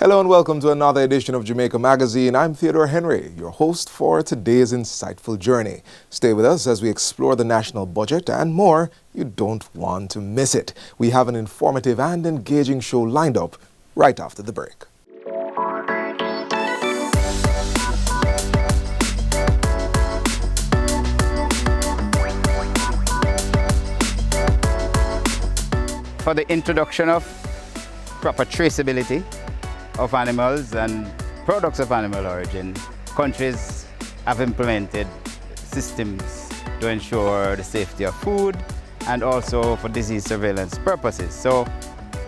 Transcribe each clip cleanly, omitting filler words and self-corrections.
Hello and welcome to another edition of Jamaica Magazine. I'm Theodore Henry, your host for today's insightful journey. Stay with us as we explore the national budget and more. You don't want to miss it. We have an informative and engaging show lined up right after the break. For the introduction of proper traceability of animals and products of animal origin, countries have implemented systems to ensure the safety of food and also for disease surveillance purposes. So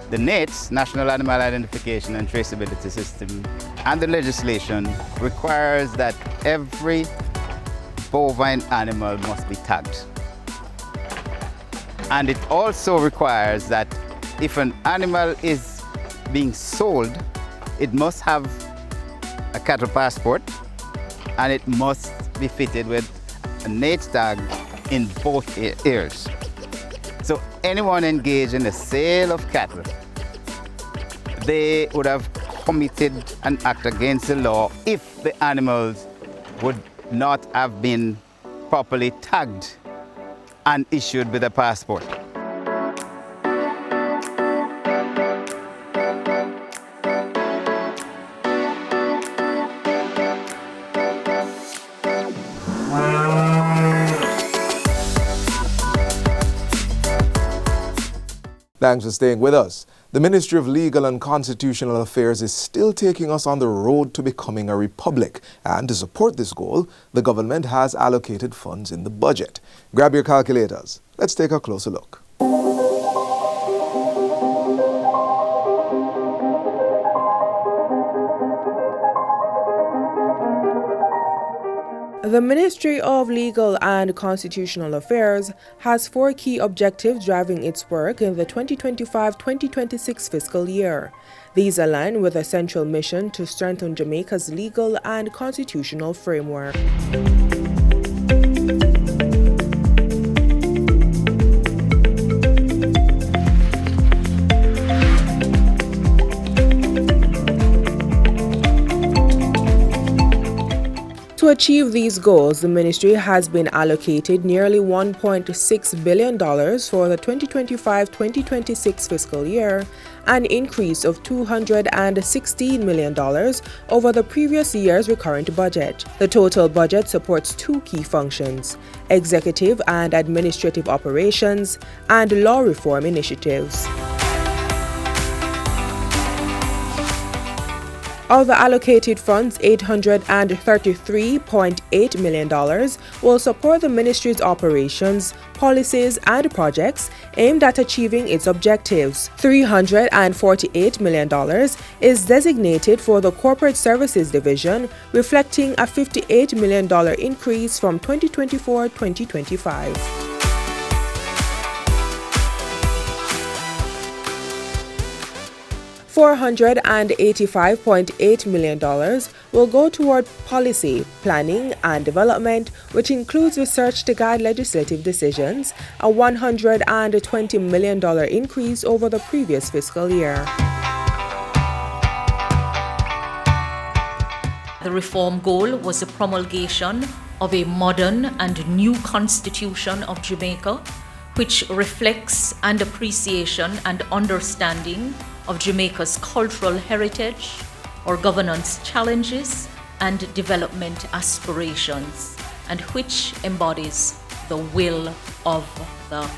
the NAITS, National Animal Identification and Traceability System, and the legislation requires that every bovine animal must be tagged. And it also requires that if an animal is being sold, it must have a cattle passport and it must be fitted with a NAITS tag in both ears. So anyone engaged in the sale of cattle, they would have committed an act against the law if the animals would not have been properly tagged and issued with a passport. Thanks for staying with us. The Ministry of Legal and Constitutional Affairs is still taking us on the road to becoming a republic. And to support this goal, the government has allocated funds in the budget. Grab your calculators. Let's take a closer look. The Ministry of Legal and Constitutional Affairs has 4 key objectives driving its work in the 2025-2026 fiscal year. These align with a central mission to strengthen Jamaica's legal and constitutional framework. To achieve these goals, the ministry has been allocated nearly $1.6 billion for the 2025-2026 fiscal year, an increase of $216 million over the previous year's recurrent budget. The total budget supports 2 key functions: executive and administrative operations and law reform initiatives. Of the allocated funds, $833.8 million will support the ministry's operations, policies, and projects aimed at achieving its objectives. $348 million is designated for the Corporate Services Division, reflecting a $58 million increase from 2024-2025. $485.8 million will go toward policy, planning, and development, which includes research to guide legislative decisions, a $120 million increase over the previous fiscal year. The reform goal was the promulgation of a modern and new constitution of Jamaica, which reflects an appreciation and understanding of Jamaica's cultural heritage, or governance challenges, and development aspirations, and which embodies the will of the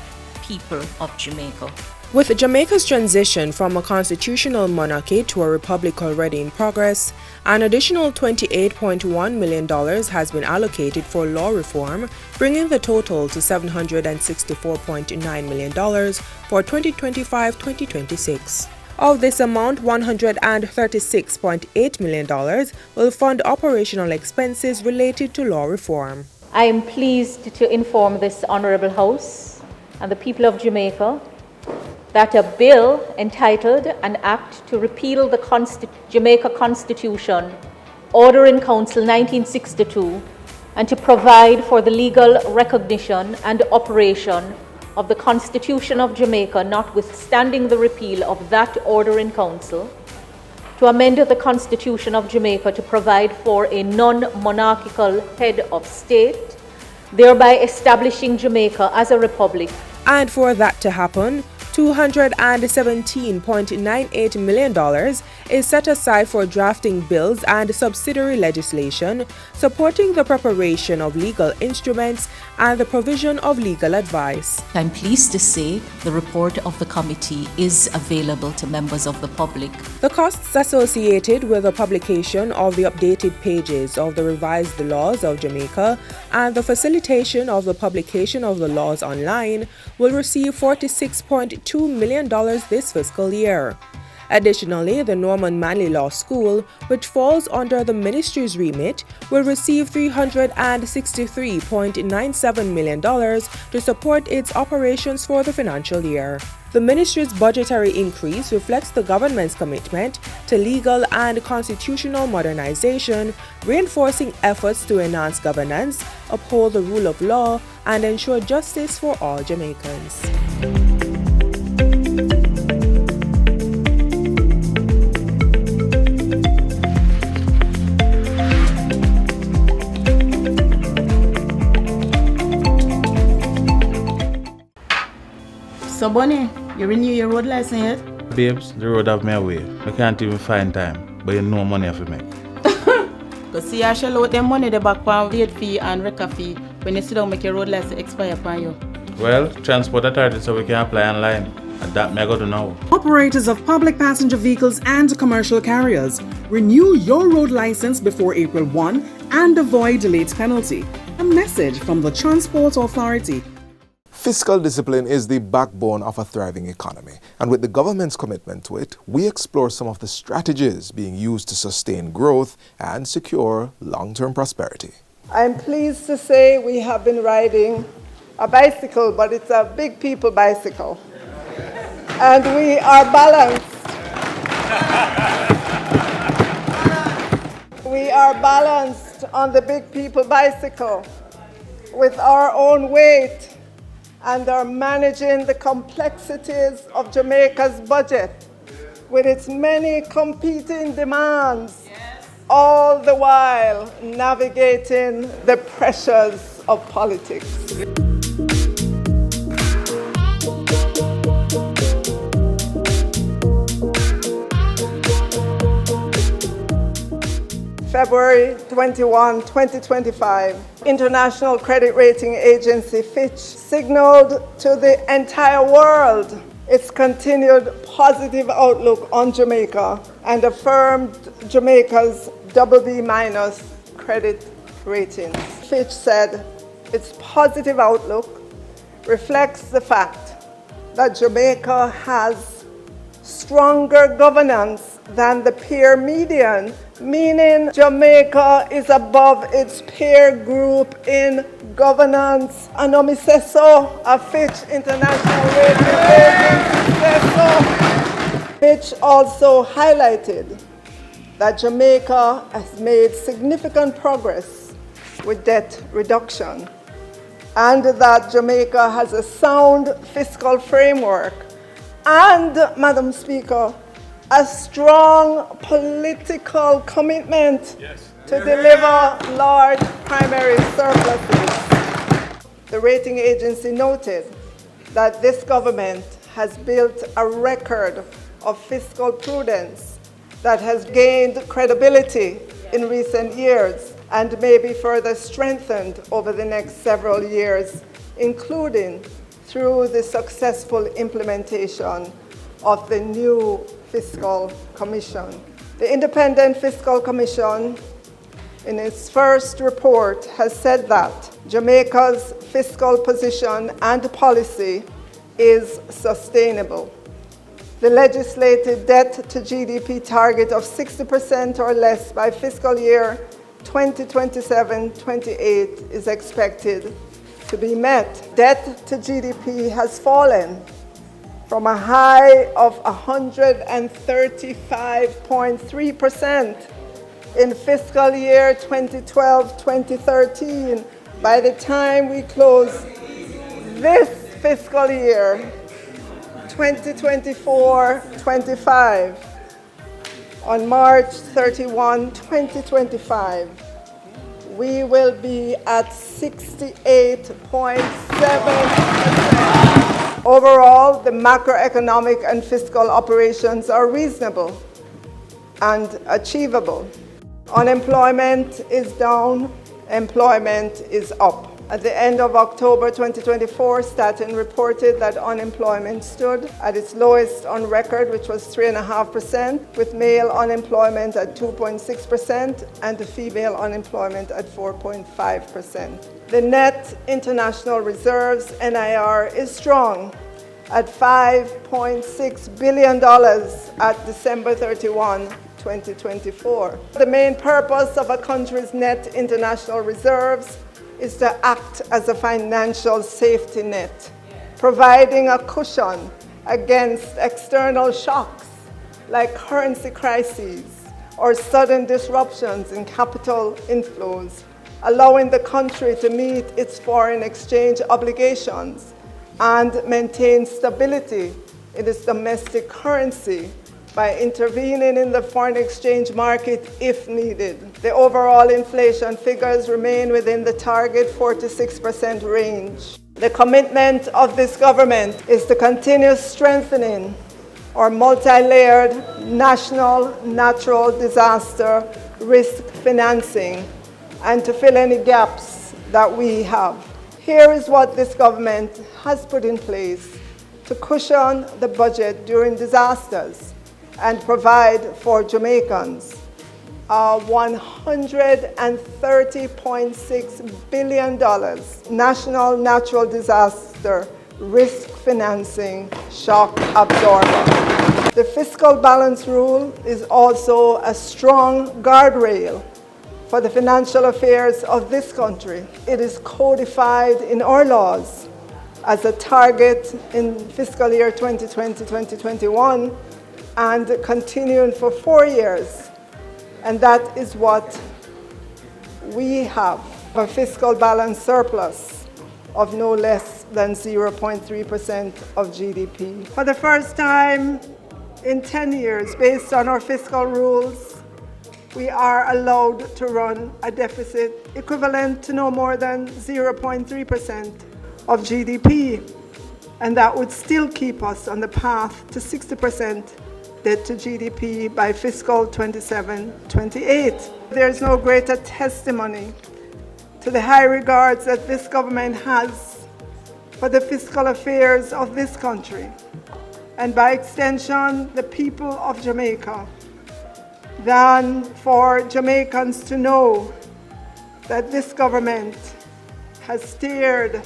people of Jamaica. With Jamaica's transition from a constitutional monarchy to a republic already in progress, an additional $28.1 million has been allocated for law reform, bringing the total to $764.9 million for 2025-2026. Of this amount, $136.8 million will fund operational expenses related to law reform. I am pleased to inform this Honourable House and the people of Jamaica that a bill entitled An Act to Repeal the Jamaica Constitution, Order in Council 1962, and to provide for the legal recognition and operation of the Constitution of Jamaica, notwithstanding the repeal of that Order in Council, to amend the Constitution of Jamaica to provide for a non-monarchical head of state, thereby establishing Jamaica as a republic. And for that to happen, $217.98 million is set aside for drafting bills and subsidiary legislation, supporting the preparation of legal instruments and the provision of legal advice. I'm pleased to say the report of the committee is available to members of the public. The costs associated with the publication of the updated pages of the revised laws of Jamaica and the facilitation of the publication of the laws online will receive $46.2 million this fiscal year. Additionally, the Norman Manley Law School, which falls under the ministry's remit, will receive $363.97 million to support its operations for the financial year. The ministry's budgetary increase reflects the government's commitment to legal and constitutional modernization, reinforcing efforts to enhance governance, uphold the rule of law, and ensure justice for all Jamaicans. So Bonnie, you renew your road license yet? Babes, the road have me away. I can't even find time, but you know money have to make. Because see, I shall out them money the back pan late fee and record fee when you sit down make your road license expire upon you. Well, transport authority so we can apply online. And that me I got to know. Operators of public passenger vehicles and commercial carriers, renew your road license before April 1 and avoid late penalty. A message from the Transport Authority. Fiscal discipline is the backbone of a thriving economy, and with the government's commitment to it, we explore some of the strategies being used to sustain growth and secure long-term prosperity. I'm pleased to say we have been riding a bicycle, but it's a big people bicycle. And we are balanced. We are balanced on the big people bicycle with our own weight and are managing the complexities of Jamaica's budget with its many competing demands, all the while navigating the pressures of politics. February 21, 2025, International Credit Rating Agency Fitch signaled to the entire world its continued positive outlook on Jamaica and affirmed Jamaica's BB- credit rating. Fitch said its positive outlook reflects the fact that Jamaica has stronger governance than the peer median, meaning Jamaica is above its peer group in governance. And me say so, a Fitch International Rating Agency says so. Fitch also highlighted that Jamaica has made significant progress with debt reduction and that Jamaica has a sound fiscal framework and, Madam Speaker, a strong political commitment to deliver large primary surpluses. The rating agency noted that this government has built a record of fiscal prudence that has gained credibility in recent years and may be further strengthened over the next several years, including through the successful implementation of the new Fiscal Commission. The Independent Fiscal Commission, in its first report, has said that Jamaica's fiscal position and policy is sustainable. The legislated debt to GDP target of 60% or less by fiscal year 2027-28 is expected to be met. Debt to GDP has fallen from a high of 135.3% in fiscal year 2012-2013. By the time we close this fiscal year, 2024-25, On March 31, 2025, we will be at 68.7%. Overall, the macroeconomic and fiscal operations are reasonable and achievable. Unemployment is down, employment is up. At the end of October 2024, Staten reported that unemployment stood at its lowest on record, which was 3.5%, with male unemployment at 2.6% and the female unemployment at 4.5%. The net international reserves, NIR, is strong at $5.6 billion at December 31, 2024. The main purpose of a country's net international reserves is to act as a financial safety net, providing a cushion against external shocks like currency crises or sudden disruptions in capital inflows, allowing the country to meet its foreign exchange obligations and maintain stability in its domestic currency by intervening in the foreign exchange market if needed. The overall inflation figures remain within the target 4 to 6% range. The commitment of this government is to continue strengthening our multi-layered national natural disaster risk financing and to fill any gaps that we have. Here is what this government has put in place to cushion the budget during disasters and provide for Jamaicans a $130.6 billion national natural disaster risk financing shock absorber. The fiscal balance rule is also a strong guardrail for the financial affairs of this country. It is codified in our laws as a target in fiscal year 2020-2021 and continuing for 4 years. And that is what we have, a fiscal balance surplus of no less than 0.3% of GDP. For the first time in 10 years, based on our fiscal rules, we are allowed to run a deficit equivalent to no more than 0.3% of GDP. And that would still keep us on the path to 60% debt to GDP by fiscal 27-28. There is no greater testimony to the high regards that this government has for the fiscal affairs of this country, and by extension, the people of Jamaica, than for Jamaicans to know that this government has stared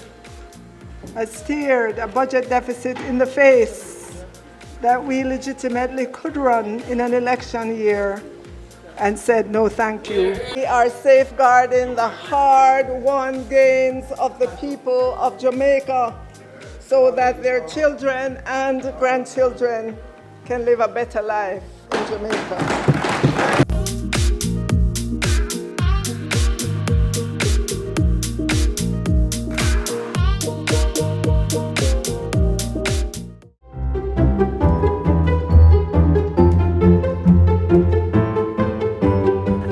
a budget deficit in the face that we legitimately could run in an election year and said no thank you. We are safeguarding the hard-won gains of the people of Jamaica so that their children and grandchildren can live a better life in Jamaica.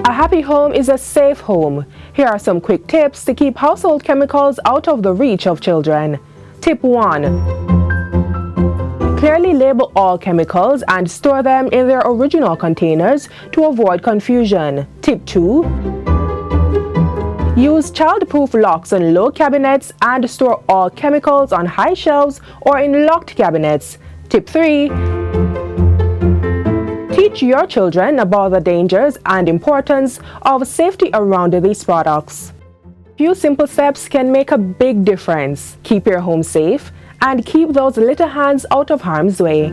A happy home is a safe home. Here are some quick tips to keep household chemicals out of the reach of children. Tip 1. Clearly label all chemicals and store them in their original containers to avoid confusion. Tip 2. Use child-proof locks on low cabinets and store all chemicals on high shelves or in locked cabinets. Tip 3. Teach your children about the dangers and importance of safety around these products. Few simple steps can make a big difference. Keep your home safe and keep those little hands out of harm's way.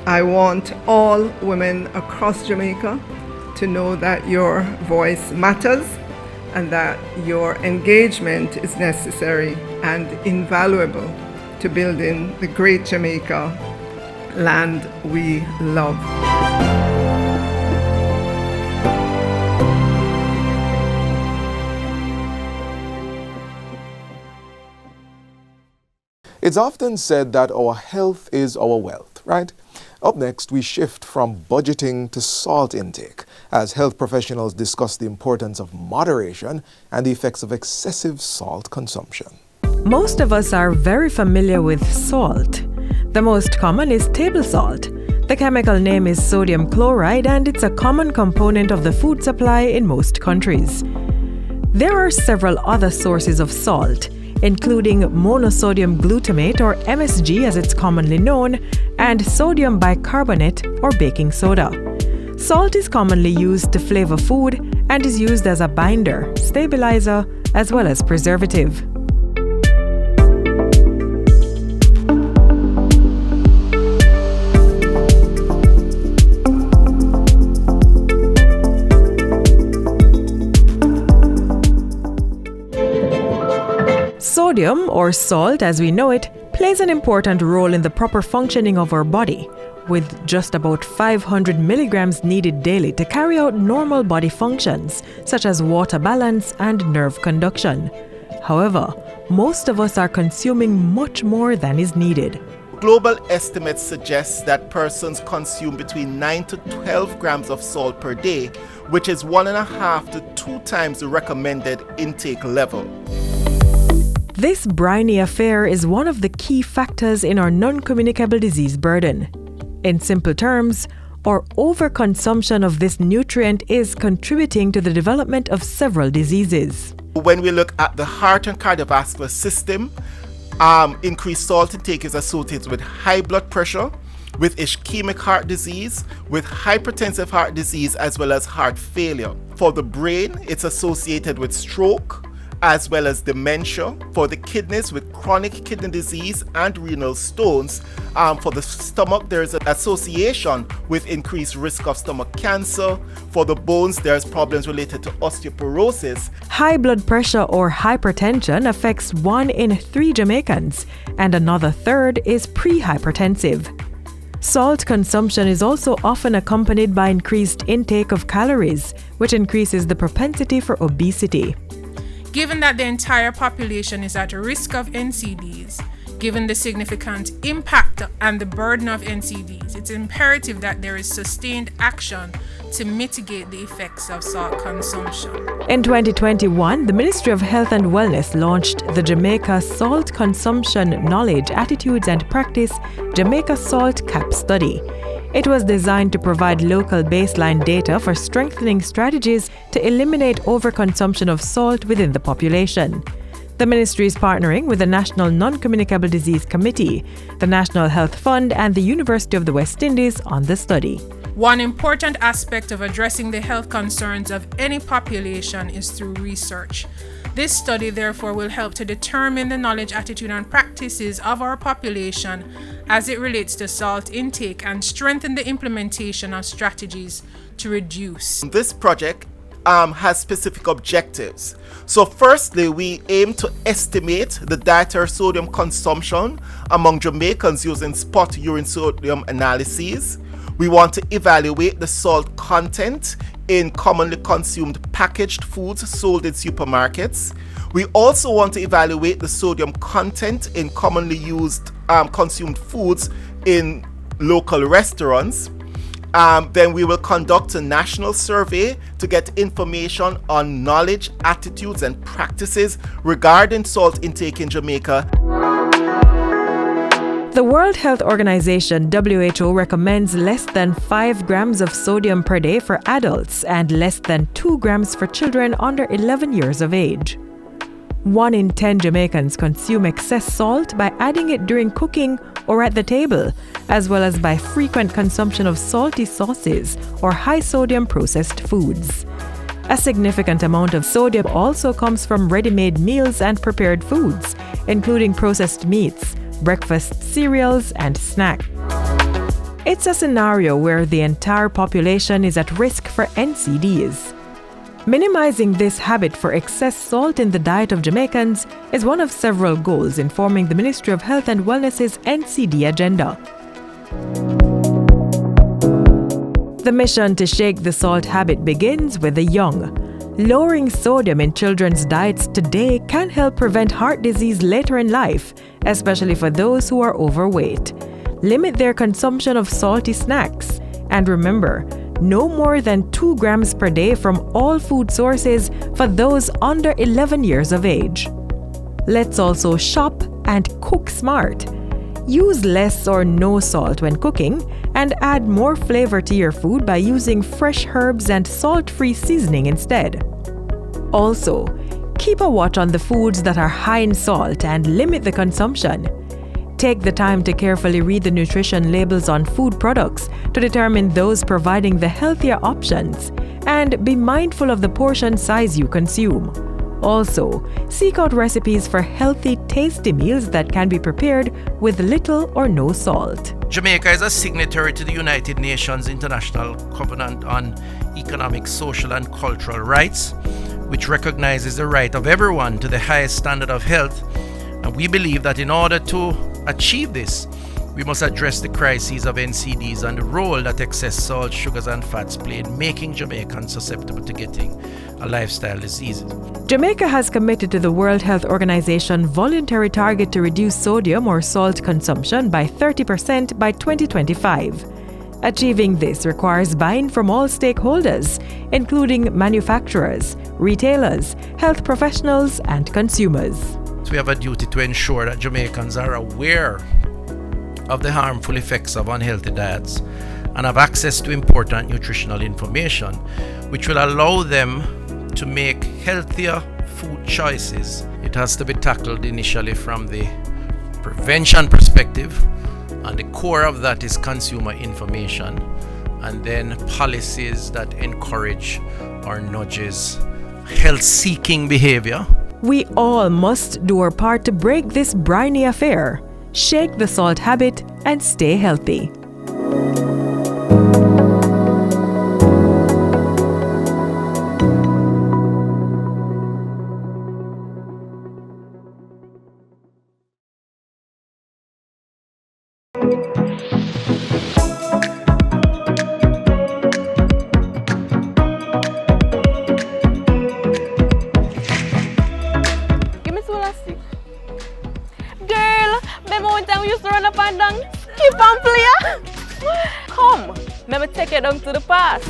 I want all women across Jamaica to know that your voice matters and that your engagement is necessary and invaluable to building the great Jamaica land we love. It's often said that our health is our wealth, right? Up next, we shift from budgeting to salt intake as health professionals discuss the importance of moderation and the effects of excessive salt consumption. Most of us are very familiar with salt. The most common is table salt. The chemical name is sodium chloride, and it's a common component of the food supply in most countries. There are several other sources of salt, including monosodium glutamate, or MSG as it's commonly known, and sodium bicarbonate or baking soda. Salt is commonly used to flavor food and is used as a binder, stabilizer, as well as preservative. Sodium, or salt as we know it, plays an important role in the proper functioning of our body, with just about 500 milligrams needed daily to carry out normal body functions, such as water balance and nerve conduction. However, most of us are consuming much more than is needed. Global estimates suggest that persons consume between 9 to 12 grams of salt per day, which is 1.5 to 2 times the recommended intake level. This briny affair is one of the key factors in our non-communicable disease burden. In simple terms, our overconsumption of this nutrient is contributing to the development of several diseases. When we look at the heart and cardiovascular system, increased salt intake is associated with high blood pressure, with ischemic heart disease, with hypertensive heart disease, as well as heart failure. For the brain, it's associated with stroke, as well as dementia. For the kidneys, with chronic kidney disease and renal stones. For the stomach, there is an association with increased risk of stomach cancer. For the bones, there's problems related to osteoporosis. High blood pressure or hypertension affects 1 in 3 Jamaicans, and another third is pre-hypertensive. Salt consumption is also often accompanied by increased intake of calories, which increases the propensity for obesity. Given that the entire population is at risk of NCDs, given the significant impact and the burden of NCDs, it's imperative that there is sustained action to mitigate the effects of salt consumption. In 2021, the Ministry of Health and Wellness launched the Jamaica Salt Consumption Knowledge, Attitudes and Practice Jamaica Salt CAP study. It was designed to provide local baseline data for strengthening strategies to eliminate overconsumption of salt within the population. The ministry is partnering with the National Non-Communicable Disease Committee, the National Health Fund, and the University of the West Indies on the study. One important aspect of addressing the health concerns of any population is through research. This study, therefore, will help to determine the knowledge, attitude, and practices of our population as it relates to salt intake and strengthen the implementation of strategies to reduce. This project has specific objectives. So firstly, we aim to estimate the dietary sodium consumption among Jamaicans using spot urine sodium analyses. We want to evaluate the salt content in commonly consumed packaged foods sold in supermarkets. We also want to evaluate the sodium content in commonly used consumed foods in local restaurants. Then we will conduct a national survey to get information on knowledge, attitudes, and practices regarding salt intake in Jamaica. The World Health Organization (WHO) recommends less than 5 grams of sodium per day for adults and less than 2 grams for children under 11 years of age. 1 in 10 Jamaicans consume excess salt by adding it during cooking or at the table, as well as by frequent consumption of salty sauces or high-sodium processed foods. A significant amount of sodium also comes from ready-made meals and prepared foods, including processed meats, breakfast cereals, and snacks. It's a scenario where the entire population is at risk for NCDs. Minimizing this habit for excess salt in the diet of Jamaicans is one of several goals informing the Ministry of Health and Wellness's NCD agenda. The mission to shake the salt habit begins with the young. Lowering sodium in children's diets today can help prevent heart disease later in life, especially for those who are overweight. Limit their consumption of salty snacks. And remember, no more than 2 grams per day from all food sources for those under 11 years of age. Let's also shop and cook smart. Use less or no salt when cooking and add more flavor to your food by using fresh herbs and salt-free seasoning instead. Also, keep a watch on the foods that are high in salt and limit the consumption. Take the time to carefully read the nutrition labels on food products to determine those providing the healthier options, and be mindful of the portion size you consume. Also, seek out recipes for healthy, tasty meals that can be prepared with little or no salt. Jamaica is a signatory to the United Nations International Covenant on Economic, Social and Cultural Rights, which recognizes the right of everyone to the highest standard of health. And we believe that in order to achieve this, we must address the crises of NCDs and the role that excess salt, sugars and fats play in making Jamaicans susceptible to getting a lifestyle disease. Jamaica has committed to the World Health Organization voluntary target to reduce sodium or salt consumption by 30% by 2025. Achieving this requires buy-in from all stakeholders, including manufacturers, retailers, health professionals, and consumers. So we have a duty to ensure that Jamaicans are aware of the harmful effects of unhealthy diets and have access to important nutritional information, which will allow them to make healthier food choices. It has to be tackled initially from the prevention perspective, and the core of that is consumer information, and then policies that encourage or nudges health-seeking behavior. We all must do our part to break this briny affair. Shake the salt habit and stay healthy. Give me some elastic. Girl, remember one time we used to run up and down, skip and play? Come, let me take you down to the past.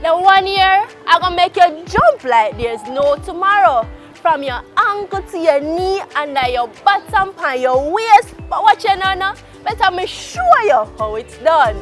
Now 1 year, I'm gonna make you jump like there's no tomorrow. From your ankle to your knee, under your bottom and your waist. But watch you now, better me show you how it's done.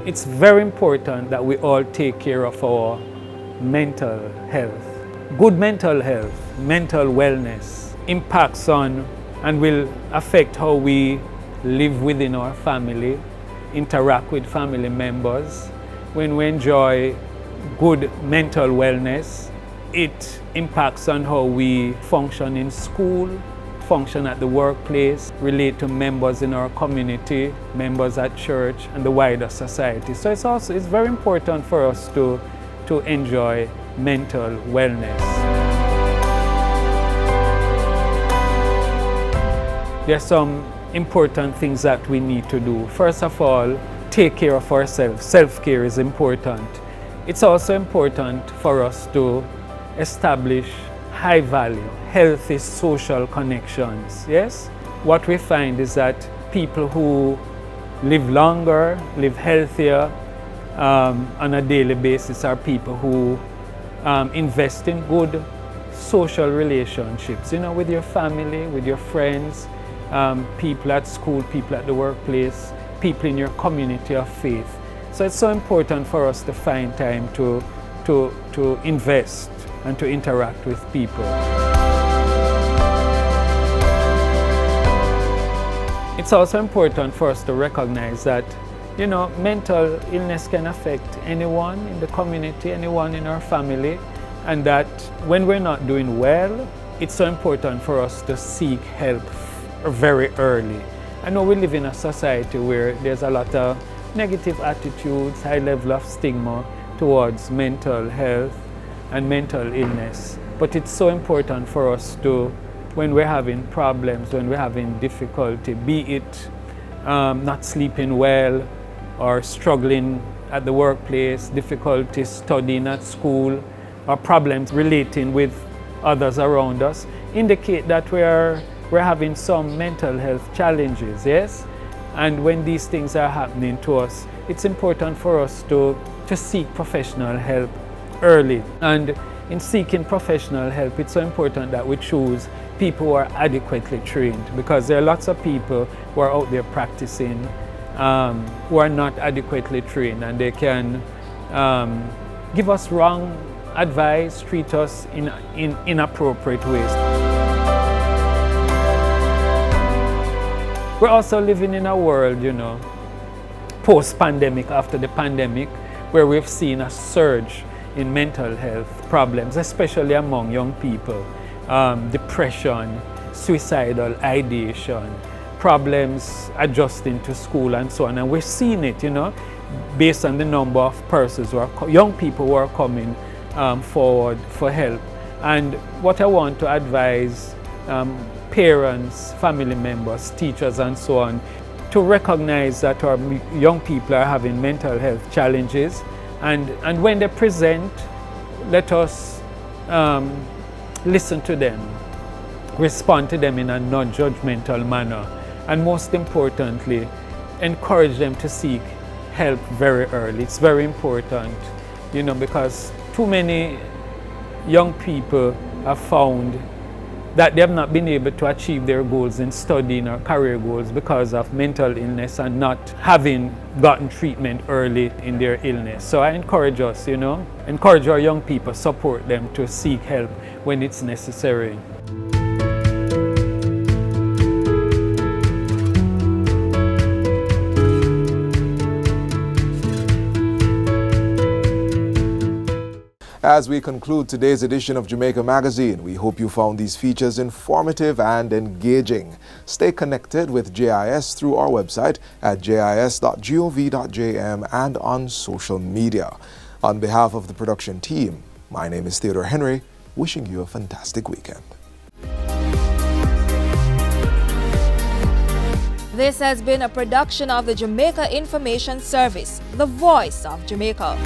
It's very important that we all take care of our mental health. Good mental health, mental wellness impacts on and will affect how we live within our family, interact with family members. When we enjoy good mental wellness, it impacts on how we function in school, function at the workplace, relate to members in our community, members at church, and the wider society. So it's very important for us to enjoy mental wellness. There are some important things that we need to do. First of all, take care of ourselves. Self-care is important. It's also important for us to establish high value, healthy social connections, yes? What we find is that people who live longer, live healthier on a daily basis are people who invest in good social relationships, with your family, with your friends, people at school, people at the workplace, people in your community of faith. So it's so important for us to find time to invest and to interact with people. It's also important for us to recognize that, mental illness can affect anyone in the community, anyone in our family, and that when we're not doing well, it's so important for us to seek help very early. I know we live in a society where there's a lot of negative attitudes, high level of stigma towards mental health and mental illness. But it's so important for us to, when we're having problems, when we're having difficulty, be it not sleeping well or struggling at the workplace, difficulty studying at school, or problems relating with others around us, indicate that we're having some mental health challenges, yes? And when these things are happening to us, it's important for us to seek professional help early. And in seeking professional help, it's so important that we choose people who are adequately trained, because there are lots of people who are out there practicing who are not adequately trained, and they can give us wrong advice, treat us in inappropriate ways. We're also living in a world, post-pandemic, after the pandemic, where we've seen a surge in mental health problems, especially among young people. Depression, suicidal ideation, problems adjusting to school and so on. And we're seeing it, based on the number of persons young people who are coming forward for help. And what I want to advise parents, family members, teachers and so on, to recognize that our young people are having mental health challenges, and when they present, let us listen to them, respond to them in a non-judgmental manner, and most importantly, encourage them to seek help very early. It's very important, because too many young people have found that they have not been able to achieve their goals in studying or career goals because of mental illness and not having gotten treatment early in their illness. So I encourage us, encourage our young people, support them to seek help when it's necessary. As we conclude today's edition of Jamaica Magazine, we hope you found these features informative and engaging. Stay connected with JIS through our website at jis.gov.jm and on social media. On behalf of the production team, my name is Theodore Henry, wishing you a fantastic weekend. This has been a production of the Jamaica Information Service, the voice of Jamaica.